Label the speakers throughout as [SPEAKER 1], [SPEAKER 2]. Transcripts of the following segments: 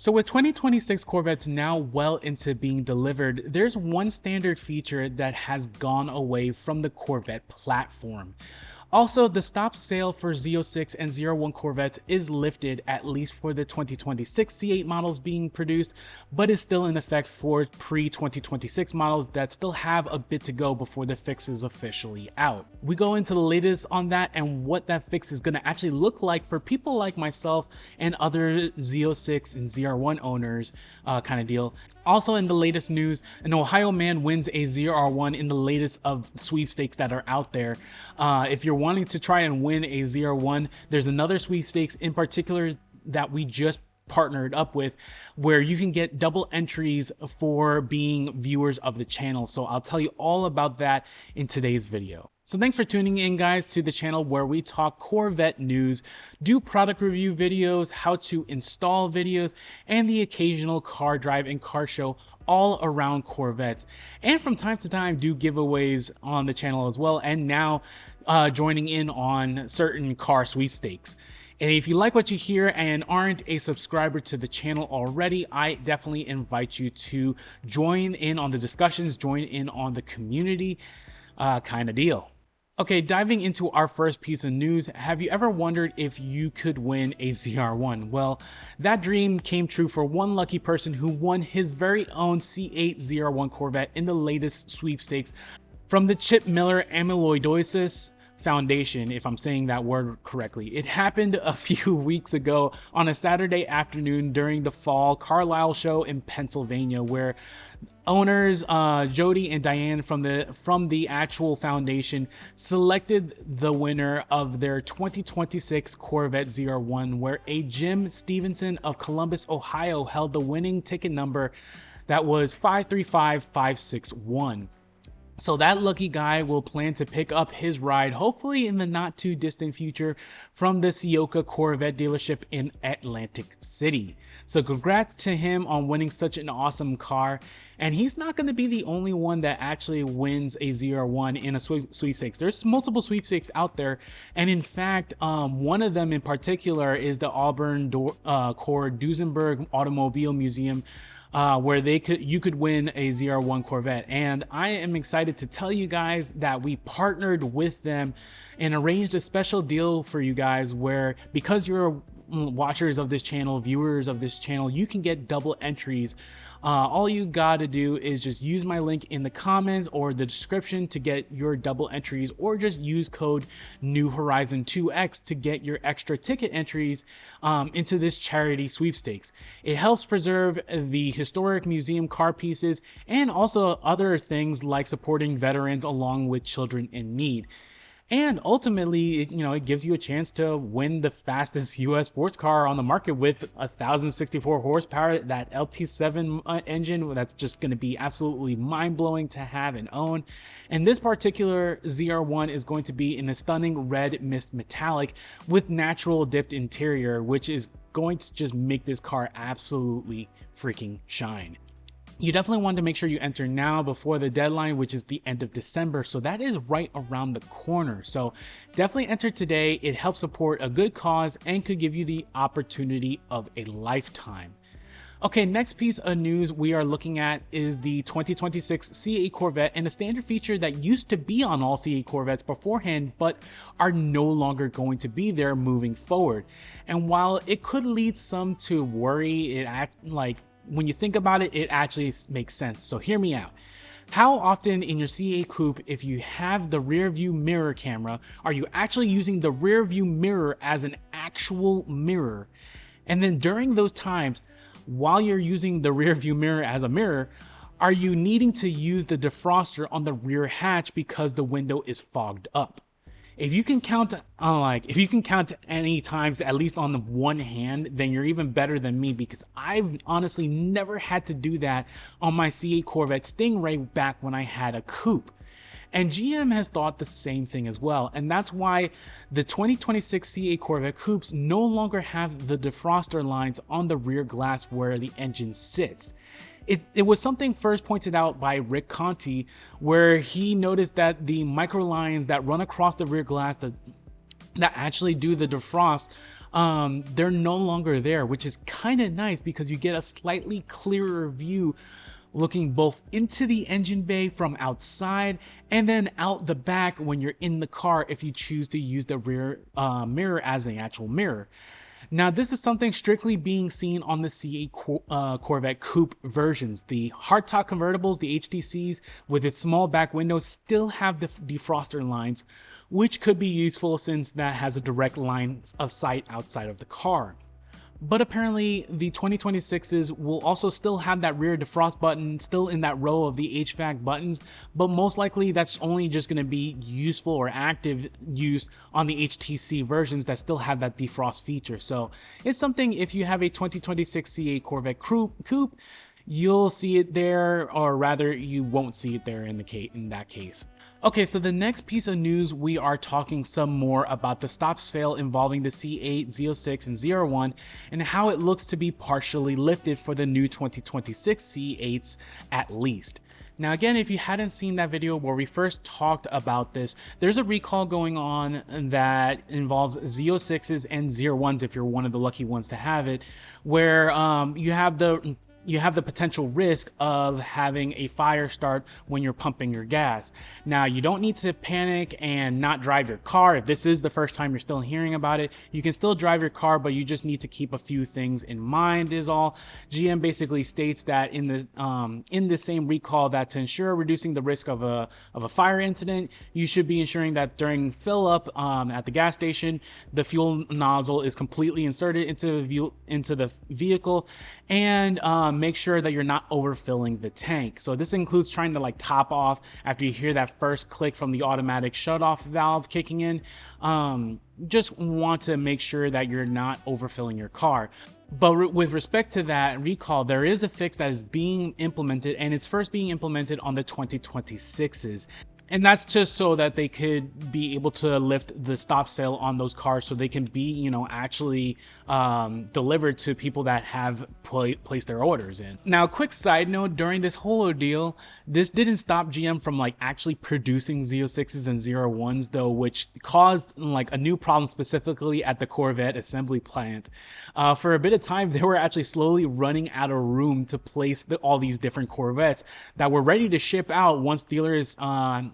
[SPEAKER 1] So with 2026 Corvettes now well into being delivered, there's one standard feature that has gone away from the Corvette platform. Also, the stop sale for Z06 and ZR1 Corvettes is lifted, at least for the 2026 C8 models being produced, but is still in effect for pre-2026 models that still have a bit to go before the fix is officially out. We go into the latest on that and what that fix is going to actually look like for people like myself and other Z06 and ZR1 owners kind of deal. Also in the latest news, an Ohio man wins a ZR1 in the latest of sweepstakes that are out there. If you're wanting to try and win a ZR1, there's another sweepstakes in particular that we just partnered up with where you can get double entries for being viewers of the channel. So I'll tell you all about that in today's video. So thanks for tuning in, guys, to the channel where we talk Corvette news, do product review videos, how to install videos, and the occasional car drive and car show all around Corvettes. And from time to time do giveaways on the channel as well, and now joining in on certain car sweepstakes. And if you like what you hear and aren't a subscriber to the channel already, I definitely invite you to join in on the discussions, join in on the community kind of deal. Okay, diving into our first piece of news, have you ever wondered if you could win a ZR1? Well, that dream came true for one lucky person who won his very own C8 ZR1 Corvette in the latest sweepstakes from the Chip Miller Amyloidosis Foundation, if I'm saying that word correctly. It happened a few weeks ago on a Saturday afternoon during the fall Carlisle show in Pennsylvania, where owners Jody and Diane from the actual foundation selected the winner of their 2026 Corvette ZR1, where a Jim Stevenson of Columbus, Ohio held the winning ticket number that was 535561. So that lucky guy will plan to pick up his ride, hopefully in the not too distant future, from the Ciocca Corvette dealership in Atlantic City. So congrats to him on winning such an awesome car. And he's not going to be the only one that actually wins a ZR1 in a sweepstakes. There's multiple sweepstakes out there. And in fact, one of them in particular is the Auburn Core Duesenberg Automobile Museum, where you could win a ZR1 Corvette. And I am excited to tell you guys that we partnered with them and arranged a special deal for you guys where, because you're watchers of this channel, viewers of this channel, you can get double entries. All you gotta do is just use my link in the comments or the description to get your double entries, or just use code New Horizon 2X to get your extra ticket entries into this charity sweepstakes. It helps preserve the historic museum car pieces and also other things like supporting veterans along with children in need. And ultimately, it gives you a chance to win the fastest US sports car on the market with 1,064 horsepower, that LT7 engine. That's just going to be absolutely mind-blowing to have and own. And this particular ZR1 is going to be in a stunning red mist metallic with natural dipped interior, which is going to just make this car absolutely freaking shine. You definitely want to make sure you enter now before the deadline, which is the end of December. So that is right around the corner. So definitely enter today. It helps support a good cause and could give you the opportunity of a lifetime. Okay, next piece of news we are looking at is the 2026 C8 Corvette, and a standard feature that used to be on all C8 Corvettes beforehand, but are no longer going to be there moving forward. And while it could lead some to worry, when you think about it, it actually makes sense. So hear me out. How often in your C8 coupe, if you have the rear view mirror camera, are you actually using the rear view mirror as an actual mirror? And then during those times, while you're using the rear view mirror as a mirror, are you needing to use the defroster on the rear hatch because the window is fogged up? If you can count any times, at least on the one hand, then you're even better than me, because I've honestly never had to do that on my C8 Corvette Stingray back when I had a coupe. And GM has thought the same thing as well. And that's why the 2026 C8 Corvette coupes no longer have the defroster lines on the rear glass where the engine sits. It was something first pointed out by Rick Conti, where he noticed that the micro lines that run across the rear glass that actually do the defrost they're no longer there, which is kind of nice because you get a slightly clearer view looking both into the engine bay from outside and then out the back when you're in the car if you choose to use the rear mirror as an actual mirror. Now, this is something strictly being seen on the C8 Corvette coupe versions. The hardtop convertibles, the HTCs, with its small back windows, still have the defroster lines, which could be useful since that has a direct line of sight outside of the car. But apparently the 2026s will also still have that rear defrost button still in that row of the HVAC buttons, but most likely that's only just going to be useful or active use on the HTC versions that still have that defrost feature. So it's something, if you have a 2026 C8 Corvette coupe, you'll see it there, or rather you won't see it there in that case. Okay, so the next piece of news, we are talking some more about the stop sale involving the C8, Z06, and ZR1 and how it looks to be partially lifted for the new 2026 C8s at least. Now again, if you hadn't seen that video where we first talked about this, there's a recall going on that involves Z06s and ZR1s if you're one of the lucky ones to have it, where you have the potential risk of having a fire start when you're pumping your gas. Now, you don't need to panic and not drive your car. If this is the first time you're still hearing about it, you can still drive your car, but you just need to keep a few things in mind is all. GM basically states that in the same recall that to ensure reducing the risk of a fire incident, you should be ensuring that during fill up at the gas station, the fuel nozzle is completely inserted into the vehicle, and make sure that you're not overfilling the tank. So this includes trying to like top off after you hear that first click from the automatic shut-off valve kicking in. Just want to make sure that you're not overfilling your car. But with respect to that recall, there is a fix that is being implemented, and it's first being implemented on the 2026s. And that's just so that they could be able to lift the stop sale on those cars so they can be, actually delivered to people that have placed their orders in. Now, quick side note, during this whole ordeal, this didn't stop GM from actually producing Z06s and ZR1s though, which caused a new problem specifically at the Corvette assembly plant. For a bit of time, they were actually slowly running out of room to place all these different Corvettes that were ready to ship out once dealers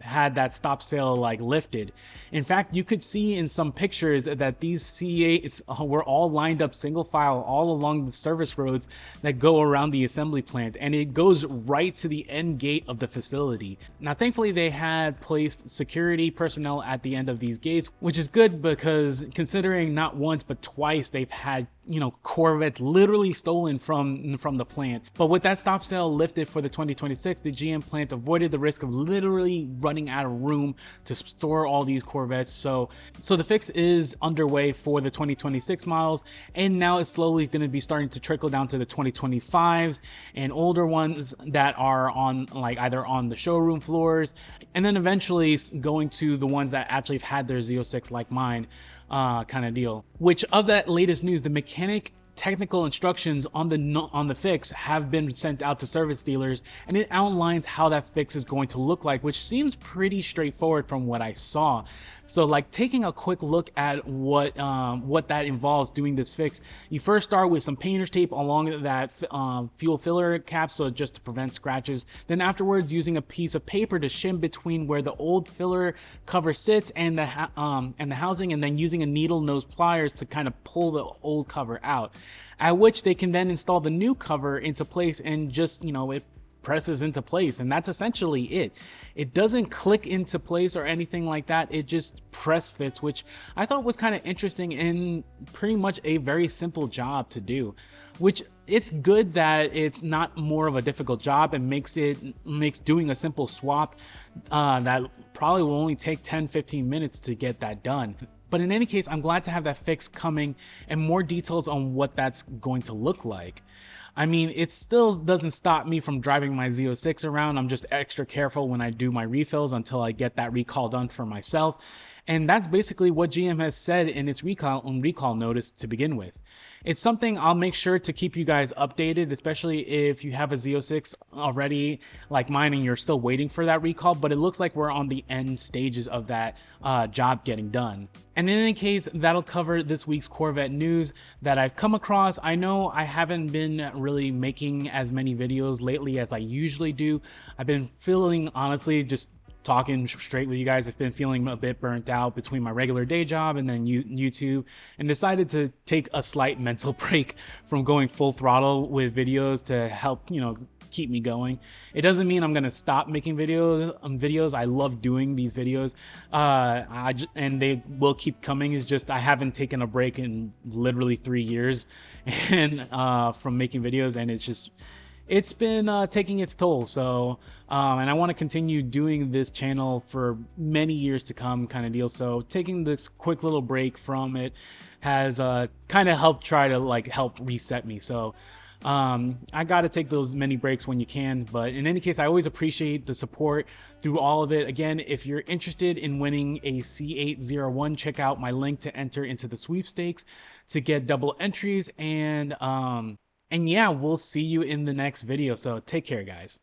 [SPEAKER 1] had that stop sale lifted. In fact, you could see in some pictures that these C8s were all lined up single file all along the service roads that go around the assembly plant, and it goes right to the end gate of the facility. Now, thankfully, they had placed security personnel at the end of these gates, which is good because considering not once but twice they've had Corvettes literally stolen from the plant. But with that stop sale lifted for the 2026, the GM plant avoided the risk of literally running out of room to store all these Corvettes. So the fix is underway for the 2026 models, and now it's slowly going to be starting to trickle down to the 2025s and older ones that are on either on the showroom floors, and then eventually going to the ones that actually have had their Z06 like mine. Kind of deal. Which, of that latest news, the mechanic technical instructions on the fix have been sent out to service dealers, and it outlines how that fix is going to look like, which seems pretty straightforward from what I saw. So taking a quick look at what that involves doing this fix, you first start with some painter's tape along that fuel filler cap, so just to prevent scratches. Then afterwards, using a piece of paper to shim between where the old filler cover sits and the housing, and then using a needle nose pliers to kind of pull the old cover out. At which they can then install the new cover into place, and just it presses into place, and that's essentially it. It doesn't click into place or anything like that. It just press fits, which I thought was kind of interesting and pretty much a very simple job to do, which it's good that it's not more of a difficult job and makes doing a simple swap that probably will only take 10-15 minutes to get that done. But in any case, I'm glad to have that fix coming and more details on what that's going to look like. I mean, it still doesn't stop me from driving my Z06 around. I'm just extra careful when I do my refills until I get that recall done for myself. And that's basically what GM has said in its recall notice to begin with. It's something I'll make sure to keep you guys updated, especially if you have a Z06 already like mine and you're still waiting for that recall, but it looks like we're on the end stages of that job getting done. And in any case, that'll cover this week's Corvette news that I've come across. I know I haven't been really making as many videos lately as I usually do. I've been feeling, honestly, just talking straight with you guys, I've been feeling a bit burnt out between my regular day job and then YouTube, and decided to take a slight mental break from going full throttle with videos to help, keep me going. It doesn't mean I'm gonna stop making videos. I love doing these videos, and they will keep coming. It's just I haven't taken a break in literally 3 years, and from making videos, and it's been taking its toll. So and I want to continue doing this channel for many years to come, kind of deal. So taking this quick little break from it has kind of helped try to help reset me. So I got to take those many breaks when you can, but in any case, I always appreciate the support through all of it. Again, if you're interested in winning a C8 ZR1, check out my link to enter into the sweepstakes to get double entries. And yeah, we'll see you in the next video. So take care, guys.